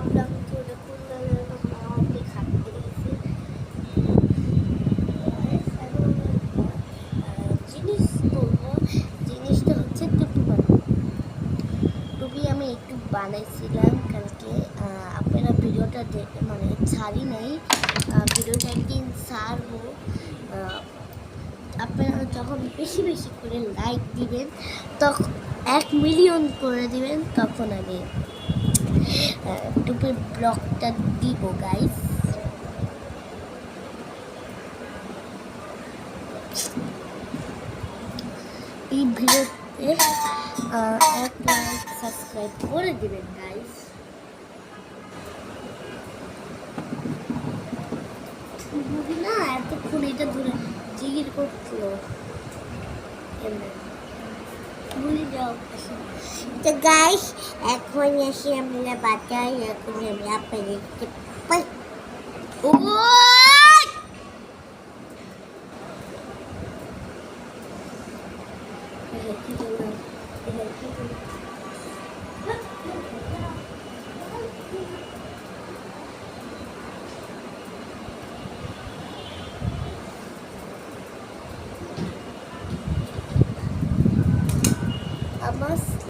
ভাবলাম যে ওরকম মাকে খাটতে গেছি জিনিস করবো। জিনিসটা হচ্ছে টুপি বানাবো। টুপি আমি একটু বানাইছিলাম কালকে, আপনারা ভিডিওটা দেখে মানে ছাড়ি নাই, ভিডিওটা একদিন ছাড়বো। আপনারা যখন বেশি বেশি করে লাইক দিবেন, তখন 1 মিলিয়ন করে দিবেন, তখন আমি টুপির ব্লগটা দিব গাইস। এই ভিডিওতে 1 লাইক সাবস্ক্রাইব করে দিবেন গাইস। না এতক্ষণ এটা ধরে জিগির করছিল, ভুলে যাও। তো গাইস এখন এসে আমরা বাজাই, এখন আমরা আপনাদেরকে ও